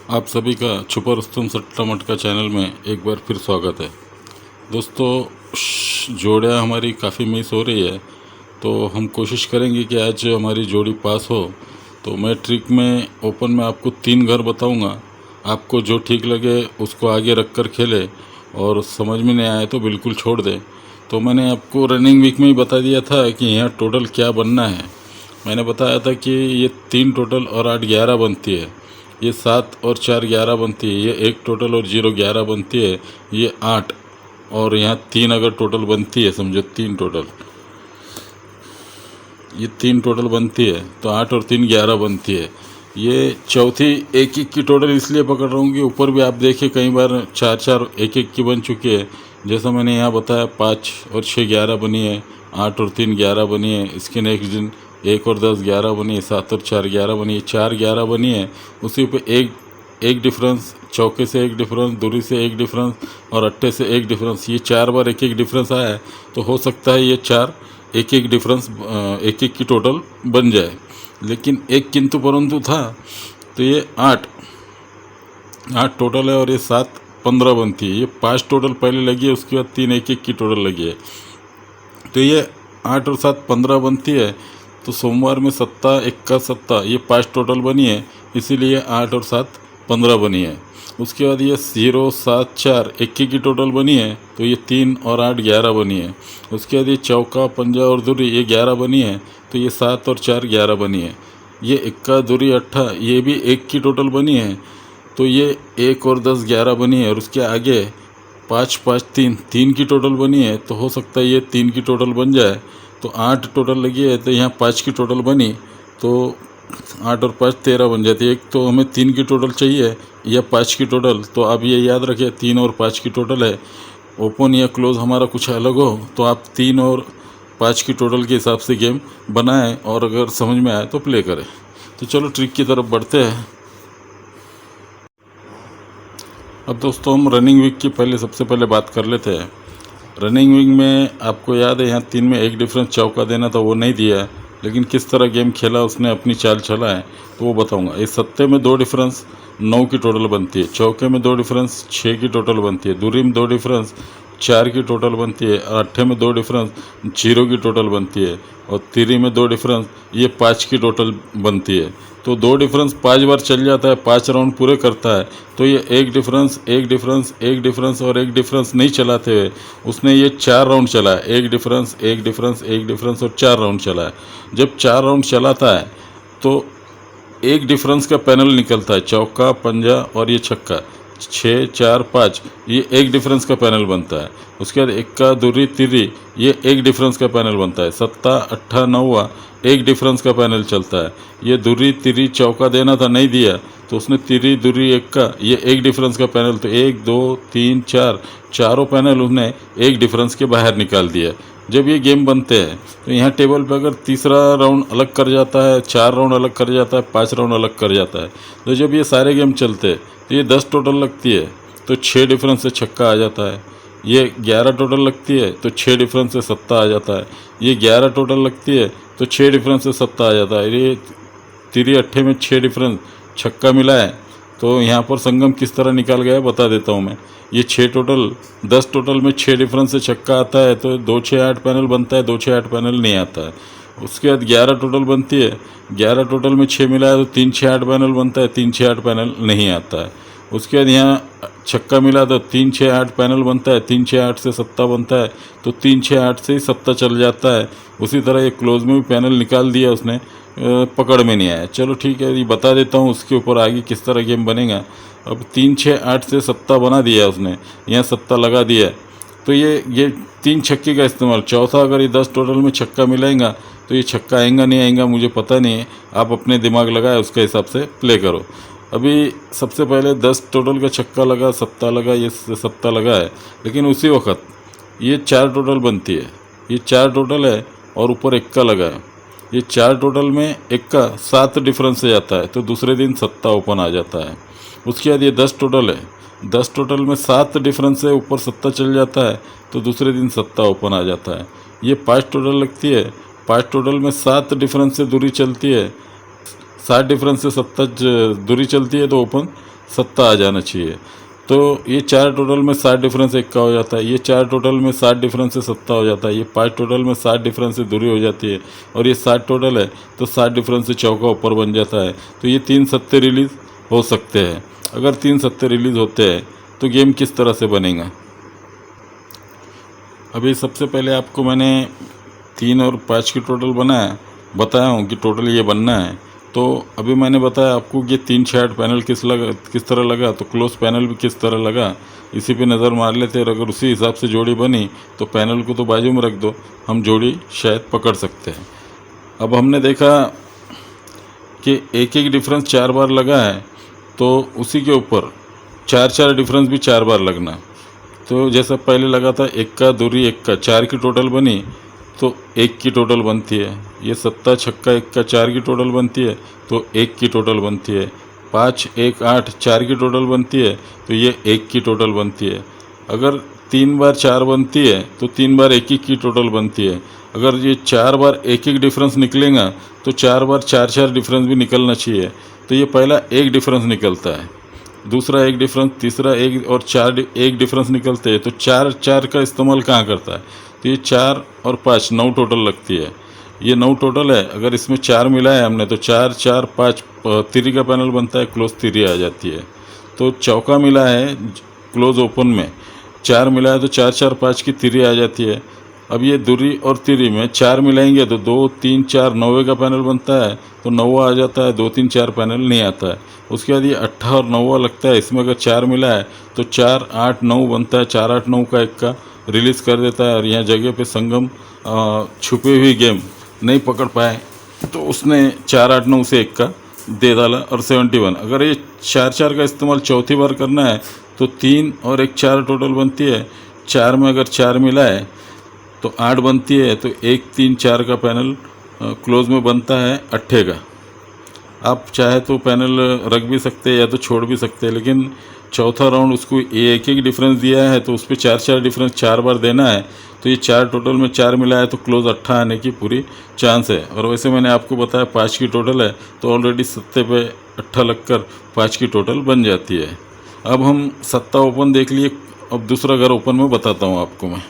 आप सभी का छुपा रुस्तम सट्टा मटका चैनल में एक बार फिर स्वागत है। दोस्तों, जोड़ियाँ हमारी काफ़ी मिस हो रही है, तो हम कोशिश करेंगे कि आज हमारी जोड़ी पास हो। तो मैं ट्रिक में ओपन में आपको 3 घर बताऊंगा, आपको जो ठीक लगे उसको आगे रख कर खेले और समझ में नहीं आए तो बिल्कुल छोड़ दें। तो मैंने आपको रनिंग वीक में ही बता दिया था कि यहाँ टोटल क्या बनना है। मैंने बताया था कि ये 3 टोटल और 8 11 बनती है, ये 7 और 4 11 बनती है, ये 1 टोटल और 0 11 बनती है, ये 8 और यहाँ 3 अगर टोटल बनती है, समझो 3 टोटल, ये 3 टोटल बनती है तो 8 और 3 11 बनती है। ये चौथी 1 1 की टोटल इसलिए पकड़ रहा हूँ कि ऊपर भी आप देखिए कई बार 4 4 1 1 की बन चुकी है। जैसा मैंने यहाँ बताया 5 और 6 11 बनी है, 8 और 3 11 बनी है, इसके नेक्स्ट दिन 1 और 10 11 बनी है, 7 और 4 11 बनी है, 4 11 बनी है। उसी पे एक डिफरेंस, चौके से एक डिफरेंस, दूरी से एक डिफरेंस और अट्ठे से एक डिफरेंस, ये 4 बार 1 1 डिफरेंस आया है। तो हो सकता है ये 4 1 1 डिफरेंस 1 1 की टोटल बन जाए। लेकिन एक किंतु परंतु था, तो ये 8 टोटल है और ये 7 15 बनती है। ये 5 टोटल पहले लगी है, उसके बाद 3 1 1 की टोटल लगी है, तो ये 8 और 7 15 बनती है। तो सोमवार में सत्ता इक्का सत्ता, ये 5 टोटल बनी है, इसीलिए 8 और 7 15 बनी है। उसके बाद ये 0 7 4 21 की टोटल बनी है, तो ये 3 और 8 11 बनी है। उसके बाद ये चौका पंजा और धुरी, ये 11 बनी है, तो ये 7 और 4 11 बनी है। ये इक्का धुरी अट्ठा, ये भी 1 की टोटल बनी है, तो ये 1 और 10 11 बनी है। और उसके आगे 5 5 3 की टोटल बनी है, तो हो सकता है ये 3 की टोटल बन जाए। तो 8 टोटल लगी है, तो यहाँ 5 की टोटल बनी, तो 8 और 5 13 बन जाती है। एक तो हमें 3 की टोटल चाहिए या 5 की टोटल, तो आप ये याद रखें 3 और 5 की टोटल है। ओपन या क्लोज हमारा कुछ अलग हो तो आप 3 और 5 की टोटल के हिसाब से गेम बनाएं और अगर समझ में आए तो प्ले करें। तो चलो ट्रिक की तरफ बढ़ते हैं। अब दोस्तों, हम रनिंग वीक की सबसे पहले बात कर लेते हैं। रनिंग वीक में आपको याद है यहाँ 3 में एक डिफरेंस चौका देना था, वो नहीं दिया, लेकिन किस तरह गेम खेला उसने, अपनी चाल चला है, तो वो बताऊंगा। इस सत्ते में 2 डिफरेंस 9 की टोटल बनती है, चौके में 2 डिफरेंस 6 की टोटल बनती है, दूरी में 2 डिफरेंस 4 की टोटल बनती है, अट्ठे में 2 डिफरेंस 0 की टोटल बनती है, और तिरी में 2 डिफरेंस ये 5 की टोटल बनती है। तो 2 डिफरेंस 5 बार चल जाता है, 5 राउंड पूरे करता है। तो ये एक डिफरेंस एक डिफरेंस एक डिफरेंस और एक डिफरेंस नहीं चलाते हुए उसने ये 4 राउंड चला है। एक डिफरेंस एक डिफरेंस एक डिफरेंस और 4 राउंड चला है। जब 4 राउंड चलाता है तो एक डिफरेंस का पैनल निकलता है, चौका पंजा और ये छक्का, 6 4 5, ये एक डिफरेंस का पैनल बनता है। उसके बाद इक्का दुरी तिरी, ये एक डिफरेंस का पैनल बनता है। सत्ता अट्ठा नौवा, एक डिफरेंस का पैनल चलता है। ये दुरी तिरी चौका देना था, नहीं दिया, तो उसने तिरी दुरी इक्का, ये एक डिफरेंस का पैनल, तो 1 2 3 4 चारों पैनल उसने एक डिफरेंस के बाहर निकाल दिया। जब ये गेम बनते हैं तो यहाँ टेबल पे अगर तीसरा राउंड अलग कर जाता है, 4 राउंड अलग कर जाता है, 5 राउंड अलग कर जाता है, तो जब ये सारे गेम चलते हैं तो ये 10 टोटल लगती है, तो 6 डिफरेंस से छक्का आ जाता है। ये 11 टोटल लगती है तो 6 डिफरेंस से सत्ता आ जाता है। ये 11 टोटल लगती है तो 6 डिफरेंस से सत्ता आ जाता है। ये तिरी अट्ठे में 6 डिफरेंस छक्का मिला है, तो यहाँ पर संगम किस तरह निकाल गया बता देता हूँ मैं। ये 6 टोटल 10 टोटल में 6 डिफरेंस से छक्का आता है, तो 2 6 8 पैनल बनता है, 2 6 8 पैनल नहीं आता है। उसके बाद 11 टोटल बनती है, 11 टोटल में 6 मिला है तो 3 6 8 पैनल बनता है, 3 6 8 पैनल नहीं आता है। उसके बाद यहाँ छक्का मिला तो 3 6 8 पैनल बनता है, 3 6 8 से सत्ता बनता है, तो 3 6 8 से ही सत्ता चल जाता है। उसी तरह ये क्लोज में भी पैनल निकाल दिया उसने, पकड़ में नहीं आया। चलो ठीक है, ये बता देता हूँ उसके ऊपर आगे किस तरह गेम बनेगा। अब 3 6 8 से सत्ता बना दिया उसने, यहाँ सत्ता लगा दिया, तो ये 3 छक्के का इस्तेमाल, चौथा अगर ये 10 टोटल में छक्का मिलाएगा तो ये छक्का आएगा नहीं आएगा मुझे पता नहीं है, आप अपने दिमाग लगाए उसके हिसाब से प्ले करो। अभी सबसे पहले 10 टोटल का छक्का लगा, सत्ता लगा, ये सत्ता लगा है, लेकिन उसी वक्त ये 4 टोटल बनती है, ये 4 टोटल है और ऊपर इक्का लगा है। ये 4 टोटल में इक्का 7 डिफरेंस से जाता है, तो दूसरे दिन सत्ता ओपन आ जाता है। उसके बाद ये 10 टोटल है, 10 टोटल में 7 डिफरेंस से ऊपर सत्ता चल जाता है, तो दूसरे दिन सत्ता ओपन आ जाता है। ये 5 टोटल लगती है, 5 टोटल में 7 डिफरेंस से दूरी चलती है, 7 डिफरेंस से 7 दूरी चलती है, तो ओपन सत्ता आ जाना चाहिए। तो ये 4 टोटल में 60 डिफरेंस एक का हो जाता है, ये 4 टोटल में 60 डिफरेंस से सत्ता हो जाता है, ये 5 टोटल में 60 डिफरेंस से दूरी हो जाती है, और ये 60 टोटल है तो 60 डिफरेंस से चौका ऊपर बन जाता है। तो ये 3 सत्ते रिलीज़ हो सकते हैं। अगर 3 सत्ते रिलीज़ होते हैं तो गेम किस तरह से बनेगा। अभी सबसे पहले आपको मैंने 3 और 5 की टोटल बताया हूँ कि टोटल ये बनना है। तो अभी मैंने बताया आपको कि 3 6 8 पैनल किस तरह लगा, तो क्लोज पैनल भी किस तरह लगा, इसी पे नज़र मार लेते हैं। और अगर उसी हिसाब से जोड़ी बनी तो पैनल को तो बाजू में रख दो, हम जोड़ी शायद पकड़ सकते हैं। अब हमने देखा कि एक एक डिफरेंस 4 बार लगा है, तो उसी के ऊपर 4 4 डिफरेंस भी 4 बार लगना। तो जैसा पहले लगा था एक का दूरी एक का, 4 की टोटल बनी तो 1 की टोटल बनती है। ये सत्ता छक्का एक का 4 की टोटल बनती है तो 1 की टोटल बनती है। 5 1 8 4 की टोटल बनती है तो ये 1 की टोटल बनती है। अगर 3 बार 4 बनती है तो 3 बार 1 1 की टोटल बनती है। अगर ये 4 बार 1 1 डिफरेंस निकलेगा तो 4 बार 4 4 डिफरेंस भी निकलना चाहिए। तो ये पहला एक डिफरेंस निकलता है, दूसरा एक डिफरेंस, तीसरा एक, और 4 एक डिफरेंस निकलते हैं। तो 4 4 का इस्तेमाल कहाँ करता है, तो ये 4 और 5 9 टोटल लगती है। ये 9 टोटल है, अगर इसमें 4 मिला है हमने तो 4 4 5 3 का पैनल बनता है, क्लोज 3 आ जाती है। तो चौका मिला है क्लोज ओपन में, 4 मिला है तो 4 4 5 की 3 आ जाती है। अब ये दूरी और तिरी में 4 मिलाएंगे तो 2 3 4 9 का पैनल बनता है, तो 9 आ जाता है, 2 3 4 पैनल नहीं आता है। उसके बाद ये 8 और 9 लगता है, इसमें अगर 4 मिला है तो 4 8 9 बनता है, 4 8 9 का एक का रिलीज़ कर देता है। और यहाँ जगह पे संगम छुपे हुई गेम नहीं पकड़ पाए तो उसने 4 8 9 से एक का दे डाला और 71। अगर ये 4 4 का इस्तेमाल चौथी बार करना है तो 3 और 1 4 टोटल बनती है। 4 में अगर 4 मिला है तो 8 बनती है, तो 1 3 4 का पैनल क्लोज में बनता है 8 का। आप चाहे तो पैनल रख भी सकते हैं या तो छोड़ भी सकते हैं, लेकिन चौथा राउंड उसको एक एक डिफरेंस दिया है तो उस पर 4 4 डिफरेंस 4 बार देना है। तो ये 4 टोटल में 4 मिला है तो क्लोज 8 आने की पूरी चांस है। और वैसे मैंने आपको बताया 5 की टोटल है तो ऑलरेडी सत्ते पे 8 लगकर 5 की टोटल बन जाती है। अब हम सत्ता ओपन देख लिए, अब दूसरा घर ओपन में बताता हूँ आपको मैं।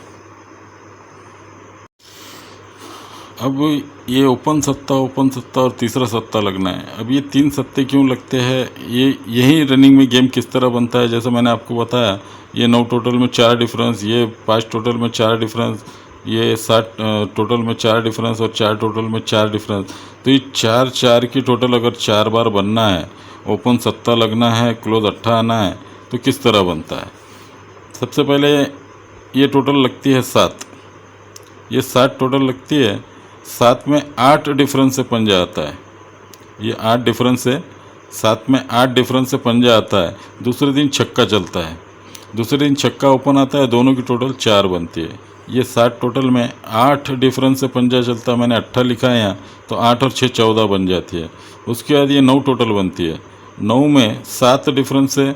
अब ये ओपन सत्ता और तीसरा सत्ता लगना है। अब ये 3 सत्ते क्यों लगते हैं, यही रनिंग में गेम किस तरह बनता है। जैसे मैंने आपको बताया, ये 9 टोटल में 4 डिफरेंस, ये 5 टोटल में 4 डिफरेंस, ये 7 टोटल में 4 डिफरेंस और 4 टोटल में 4 डिफरेंस। तो ये 4 4 की टोटल अगर 4 बार बनना है, ओपन सत्ता लगना है, क्लोज 8 आना है, तो किस तरह बनता है। सबसे पहले ये टोटल लगती है 7, ये 7 टोटल लगती है। 7 में 8 डिफरेंस से पंजा आता है, ये 8 डिफरेंस से, 7 में 8 डिफरेंस से पंजा आता है। दूसरे दिन छक्का चलता है, दूसरे दिन छक्का ओपन आता है, दोनों की टोटल 4 बनती है। ये 7 टोटल में 8 डिफरेंस से पंजा चलता है, मैंने 8 लिखा है यहाँ, तो 8 और 6 14 बन जाती है। उसके बाद ये 9 टोटल बनती है, 9 में 7 डिफरेंस से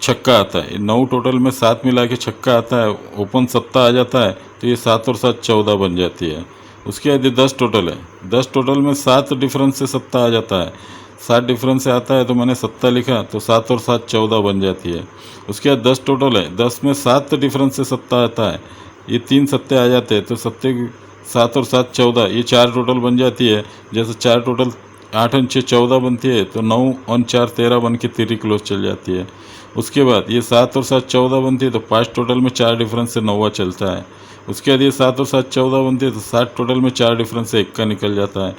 छक्का आता है। 9 टोटल में 7 मिला के छक्का आता है, ओपन सत्ता आ जाता है, तो ये 7 और 7 14 बन जाती है। उसके बाद ये 10 टोटल है, 10 टोटल में 7 डिफरेंस से सत्ता आ जाता है, 7 डिफरेंस से आता है तो मैंने सत्ता लिखा, तो 7 और 7 14 बन जाती है। उसके बाद 10 टोटल है, 10 में 7 डिफरेंस से सत्ता आता है, ये 3 सत्ते आ जाते हैं, तो सत्ते 7 और 7 14, ये 4 टोटल बन जाती है। जैसे 4 टोटल 8 और 6 14 बनती है, तो 9 और 4 13 बन के 3 क्लोज चल जाती है। उसके बाद ये 7 और 7 14 बनती है, तो 5 टोटल में 4 डिफरेंस से 9 चलता है। उसके बाद ये 7 और 7 14 बनती है, तो 7 टोटल में 4 डिफरेंस से 1 का निकल जाता है।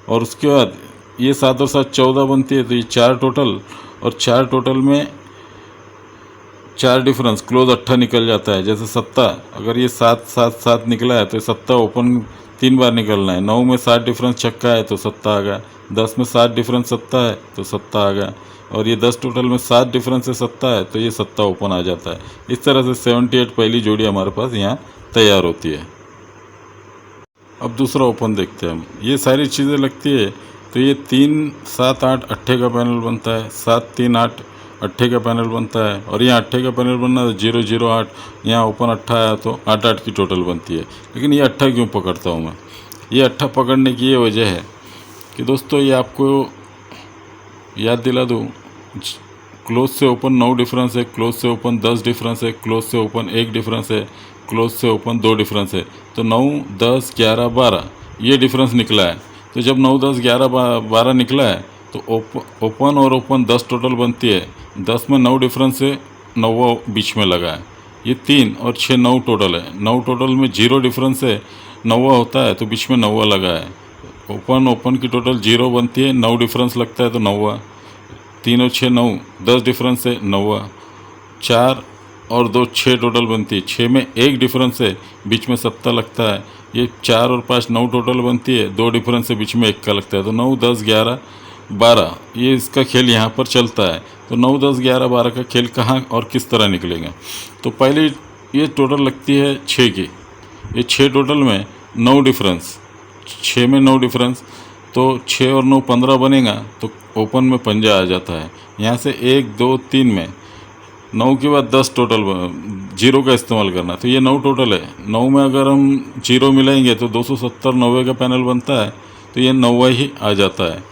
और उसके बाद ये 7 और 7 14 बनती है, तो ये 4 टोटल, और 4 टोटल में 4 डिफरेंस क्लोज 8 निकल जाता है। जैसे सत्ता, अगर ये 7 7 7 निकला है तो सत्ता ओपन 3 बार निकलना है। 9 में 7 डिफरेंस छक्का है तो सत्ता आ गया, 10 में 7 डिफरेंस सत्ता है तो सत्ता आ गया, और ये 10 टोटल में 7 डिफरेंस से सत्ता है तो ये सत्ता ओपन आ जाता है। इस तरह से 78 पहली जोड़ी हमारे पास यहाँ तैयार होती है। अब दूसरा ओपन देखते हैं हम। ये सारी चीज़ें लगती है तो ये 3 7 8 8 का पैनल बनता है, 7 3 8 8 का पैनल बनता है, और यहाँ 8 का पैनल बनना है 0 0 8, यहाँ ओपन 8 आया तो 8 8 की टोटल बनती है। लेकिन ये 8 क्यों पकड़ता हूँ मैं, ये 8 पकड़ने की ये वजह है कि दोस्तों, ये आपको याद दिला दूँ, क्लोज से ओपन 9 डिफरेंस है, क्लोज से ओपन 10 डिफरेंस है, क्लोज से ओपन 1 डिफरेंस है, क्लोज से ओपन 2 डिफरेंस है। तो 9, 10, 11, 12 ये डिफरेंस निकला है। तो जब 9, 10, 11, 12 निकला है तो ओपन और ओपन 10 टोटल बनती है। 10 में 9 डिफरेंस है, 9वां बीच में लगा है। ये 3 और 6 9 टोटल है। 9 टोटल में 0 डिफरेंस है, 9वां होता है तो बीच में 9वां लगा है। ओपन की टोटल 0 बनती है, 9 डिफरेंस लगता है तो 9वां। 3 और 6 9, 10 डिफरेंस है, 9वां। 4 और 2 6 टोटल बनती है। 6 में 1 डिफरेंस है, बीच में 7 लगता है। ये 4 और 5 9 टोटल बनती है, 2 डिफरेंस है, बीच में 1 का लगता है। तो 9, 10, 11, 12 ये इसका खेल यहाँ पर चलता है। तो 9, 10, 11, 12 का खेल कहाँ और किस तरह निकलेगा। तो पहले ये टोटल लगती है 6 की। ये 6 टोटल में 9 डिफरेंस, 6 में 9 डिफरेंस, तो 6 और 9 15 बनेगा। तो ओपन में पंजा आ जाता है। यहाँ से 1, 2, 3 में 9 के बाद 10 टोटल 0 का इस्तेमाल करना। तो ये 9 टोटल है। 9 में अगर हम 0 मिलाएंगे तो 270 90 का पैनल बनता है। तो ये 9वां ही आ जाता है।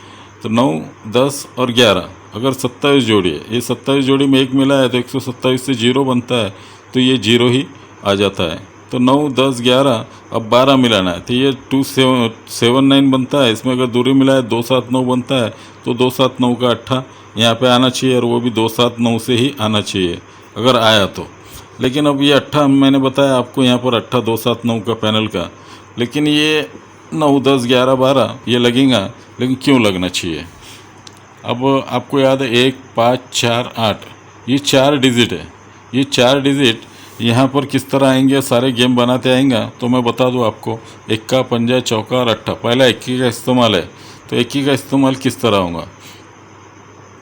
तो 9, 10 और 11 अगर 27 जोड़ी है, ये 27 जोड़ी में 1 मिला है तो 127 से 0 बनता है। तो ये 0 ही आ जाता है। तो 9, 10, 11 अब 12 मिलाना है। तो ये 279 बनता है। इसमें अगर दूरी मिला है 279 बनता है। तो 279 का 8 यहाँ पे आना चाहिए, और वो भी 279 से ही आना चाहिए अगर आया तो। लेकिन अब ये 8 मैंने बताया आपको यहाँ पर 8 279 का पैनल का। लेकिन ये 9, 10, 11, 12 ये लगेगा, लेकिन क्यों लगना चाहिए। अब आपको याद है 1, 5, 4, 8 ये 4 डिजिट है। ये 4 डिजिट यहाँ पर किस तरह आएंगे, सारे गेम बनाते आएंगे। तो मैं बता दूँ आपको, इक्का, पंजा, चौका और 8। पहला इक्की का इस्तेमाल है। तो इक्की का इस्तेमाल किस तरह होगा।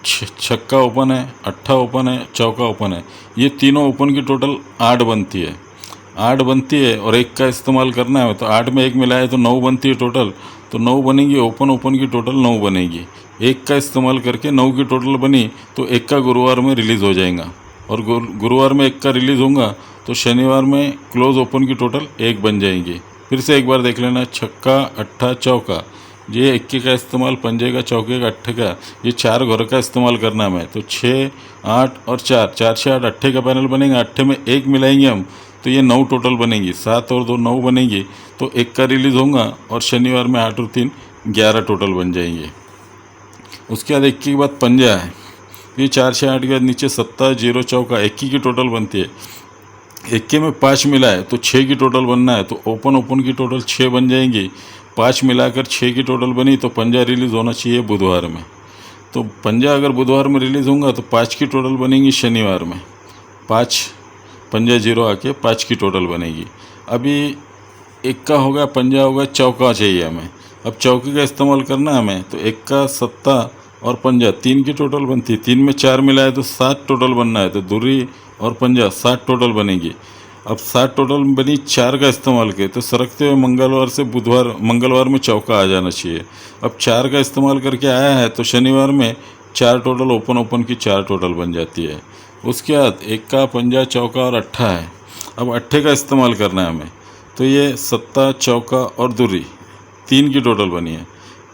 छक्का ओपन है, 8 ओपन है, चौका ओपन है। ये तीनों ओपन की टोटल 8 बनती है। 8 बनती है और 1 का इस्तेमाल करना है। तो 8 में 1 मिलाए तो 9 बनती है टोटल। तो 9 बनेंगी, ओपन की टोटल 9 बनेगी। 1 का इस्तेमाल करके 9 की टोटल बनी। तो 1 का गुरुवार में रिलीज़ हो जाएगा, और गुरुवार में 1 का रिलीज़ होगा तो शनिवार में क्लोज ओपन की टोटल 1 बन जाएंगी। फिर से एक बार देख लेना, छक्का, 8, चौका, ये 21 का इस्तेमाल, पंजे का, चौके का, 8 का, ये 4 घर का इस्तेमाल करना है। तो 6, 8 और 4, 4 से 8 8 का पैनल बनेगा। 8 में 1 मिलाएंगे हम तो ये 9 टोटल बनेंगी। 7 और 2 9 बनेंगी। तो 1 का रिलीज़ होगा, और शनिवार में 8 और 3 11 टोटल बन जाएंगे। उसके बाद 21 के बाद पंजा है। ये 4 से 8 के बाद नीचे 7, 0, चौका, 21 की टोटल बनती है। 21 में 5 मिला है तो 6 की टोटल बनना है। तो ओपन की टोटल 6 बन जाएंगी। 5 मिलाकर 6 की टोटल बनी। तो पंजा रिलीज़ होना चाहिए बुधवार में। तो पंजा अगर बुधवार में रिलीज़ होगा तो 5 की टोटल बनेगी शनिवार में। 5 पंजा 0 आके 5 की टोटल बनेगी। अभी 1 का होगा, पंजा होगा, चौका चाहिए हमें। अब चौके का इस्तेमाल करना है हमें। तो 1 का, 7 और पंजा 3 की टोटल बनती है। 3 में 4 मिला है तो 7 टोटल बनना है। तो दूरी और पंजा 7 टोटल बनेगी। अब 7 टोटल बनी, 4 का इस्तेमाल किए तो सरकते हुए मंगलवार से मंगलवार में चौका आ जाना चाहिए। अब 4 का इस्तेमाल करके आया है तो शनिवार में 4 टोटल ओपन की 4 टोटल बन जाती है। उसके बाद 1 का, पंजा, चौका और 8 है। अब 8 का इस्तेमाल करना है हमें। तो ये 7, चौका और दूरी 3 की टोटल बनी है।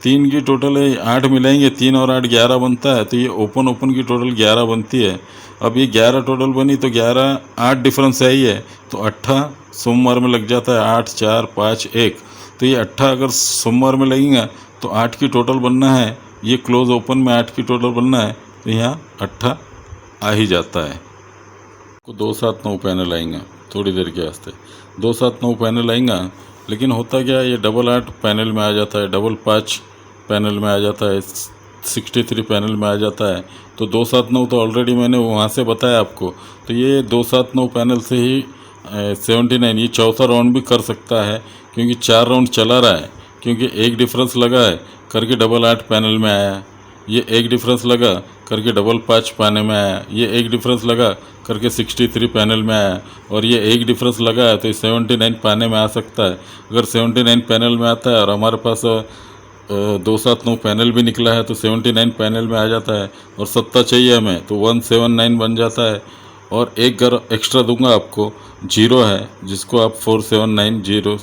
3 की टोटल है, 8 मिलाएंगे, 3 और 8 11 बनता है। तो ये ओपन की टोटल 11 बनती है। अब ये 11 टोटल बनी तो 11, 8 डिफरेंस है ही है। तो 8 सोमवार में लग जाता है। 8, 4, 5, 1। तो ये 8 अगर सोमवार में लगेगा तो 8 की टोटल बनना है। ये क्लोज ओपन में 8 की टोटल बनना है। तो यहाँ 8 आ ही जाता है। को 2, 7, 9 पैनल आएंगे थोड़ी देर के वास्ते। 2, 7, 9 पैनल आएंगा। लेकिन होता क्या है, ये डबल 8 पैनल में आ जाता है, डबल 5 पैनल में आ जाता है, 63 पैनल में आ जाता है। तो 2, 7, 9 तो ऑलरेडी मैंने वहाँ से बताया आपको। तो ये 2, 7, 9 पैनल से ही 79 ये चौथा राउंड भी कर सकता है, क्योंकि 4 राउंड चला रहा है। क्योंकि 1 डिफरेंस लगा है करके डबल 8 पैनल में आया। ये 1 डिफरेंस लगा करके डबल 5 पैनल में आया। ये 1 डिफरेंस लगा करके 63 पैनल में आया। और ये 1 डिफरेंस लगा है तो 79 पैनल में आ सकता है। अगर 79 पैनल में आता है और हमारे पास 2, 7, 9 पैनल भी निकला है तो 79 पैनल में आ जाता है। और 7 चाहिए हमें तो 179 बन जाता है। और एक घर एक्स्ट्रा दूंगा आपको, 0 है जिसको आप 4790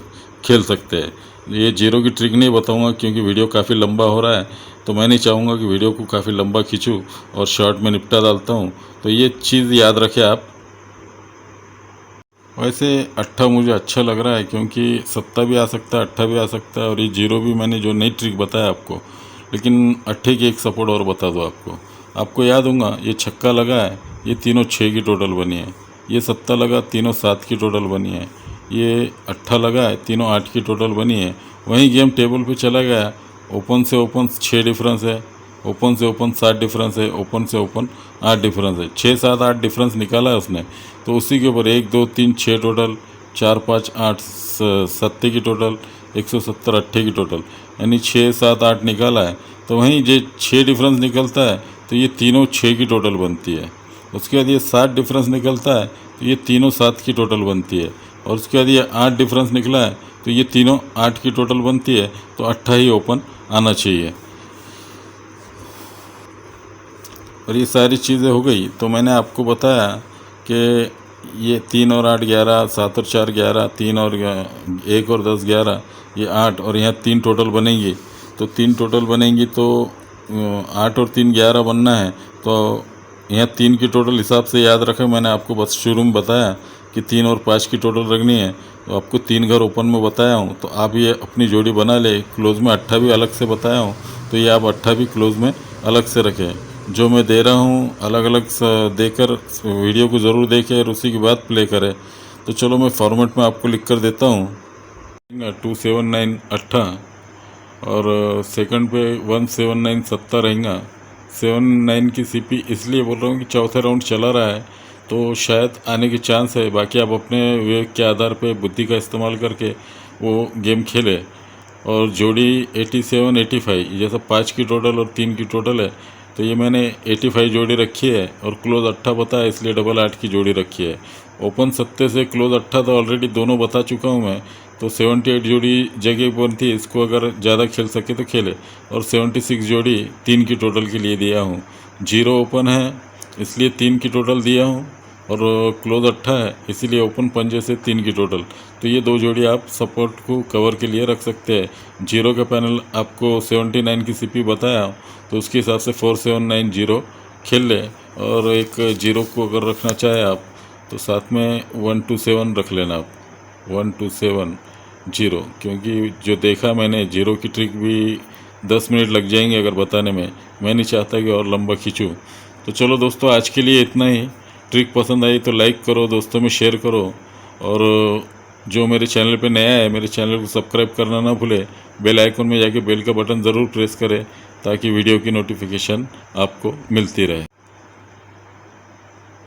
खेल सकते हैं। ये जीरो की ट्रिक नहीं बताऊंगा क्योंकि वीडियो काफ़ी लंबा हो रहा है, तो मैं नहीं चाहूँगा कि वीडियो को काफ़ी लंबा खींचूँ और शॉर्ट में निपटा डालता हूँ। तो ये चीज़ याद रखें आप। वैसे अट्ठा मुझे अच्छा लग रहा है क्योंकि सत्ता भी आ सकता है, अट्ठा भी आ सकता है, और ये जीरो भी मैंने जो नई ट्रिक बताया आपको। लेकिन अट्ठे की एक सपोर्ट और बता दो आपको याद होगा, ये छक्का लगा है, ये तीनों 6 की टोटल बनी है। ये सत्ता लगा, तीनों 7 की टोटल बनी है। ये अट्ठा लगा है, तीनों 8 की टोटल बनी है। वहीं गेम टेबल पे चला गया, ओपन से ओपन 6 डिफरेंस है, ओपन से ओपन 7 डिफरेंस है, ओपन से ओपन 8 डिफरेंस है। 6 7 8 डिफरेंस निकाला है उसने, तो उसी के ऊपर 1 2 3 6 टोटल, 4 5 8 सत्ते की टोटल, 170 अट्ठे की टोटल, यानी 6 7 8 निकाला है। तो वहीं जो 6 डिफरेंस निकलता है तो ये तीनों 6 की टोटल बनती है। उसके बाद ये 7 डिफरेंस निकलता है तो ये तीनों 7 की टोटल बनती है। और उसके बाद ये 8 डिफरेंस निकला है तो ये तीनों 8 की टोटल बनती है। तो अट्ठा ही ओपन आना चाहिए। और ये सारी चीज़ें हो गई तो मैंने आपको बताया कि ये 3 और 8 11, 7 और 4 11, 3 और 1 और 10 11, ये 8, और यहाँ 3 टोटल बनेंगी। तो 3 टोटल बनेंगी तो 8 और 3 11 बनना है। तो यहाँ 3 की टोटल हिसाब से याद रखें, मैंने आपको बस शुरू में बताया कि 3 और 5 की टोटल रखनी है। तो आपको 3 घर ओपन में बताया हूँ, तो आप ये अपनी जोड़ी बना ले। क्लोज में अट्ठा भी अलग से बताया हूँ, तो ये आप अट्ठा भी क्लोज में अलग से रखें। जो मैं दे रहा हूँ अलग अलग देकर वीडियो को ज़रूर देखें और उसी के बाद प्ले करें। तो चलो मैं फॉर्मेट में आपको लिख कर देता हूँ। 279 अट्ठा, और सेकंड पे 179 सत्ता रहेगा। 79 की सीपी इसलिए बोल रहा हूँ कि चौथा राउंड चला रहा है तो शायद आने के चांस है। बाकी आप अपने विवेक के आधार पे बुद्धि का इस्तेमाल करके वो गेम खेले। और जोड़ी 87 85, जैसा 5 की टोटल और 3 की टोटल है तो ये मैंने 85 जोड़ी रखी है, और क्लोज अट्ठा बताया इसलिए डबल 8 की जोड़ी रखी है। ओपन सत्ते से क्लोज अट्ठा तो ऑलरेडी दोनों बता चुका हूँ मैं। तो 78 जोड़ी जगह बनती है, इसको अगर ज़्यादा खेल सके तो खेले। और 76 जोड़ी 3 की टोटल के लिए दिया हूँ। जीरो ओपन है इसलिए 3 की टोटल दिया हूँ, और क्लोज अट्ठा है इसीलिए ओपन पंजे से 3 की टोटल। तो ये दो जोड़ी आप सपोर्ट को कवर के लिए रख सकते हैं। जीरो का पैनल आपको 79 की सीपी बताया, तो उसके हिसाब से 479 जीरो खेल ले। और एक जीरो को अगर रखना चाहे आप तो साथ में 127 रख लेना आप, 127 जीरो, क्योंकि जो देखा मैंने जीरो की ट्रिक भी 10 मिनट लग जाएंगे अगर बताने में। मैं नहीं चाहता कि और लंबा खींचूँ। तो चलो दोस्तों, आज के लिए इतना ही। ट्रिक पसंद आई तो लाइक करो, दोस्तों में शेयर करो, और जो मेरे चैनल पे नया है मेरे चैनल को सब्सक्राइब करना ना भूले। बेल आइकन में जाके बेल का बटन ज़रूर प्रेस करें ताकि वीडियो की नोटिफिकेशन आपको मिलती रहे।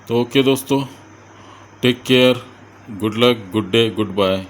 तो ओके दोस्तों, take care, good luck, good day, good bye.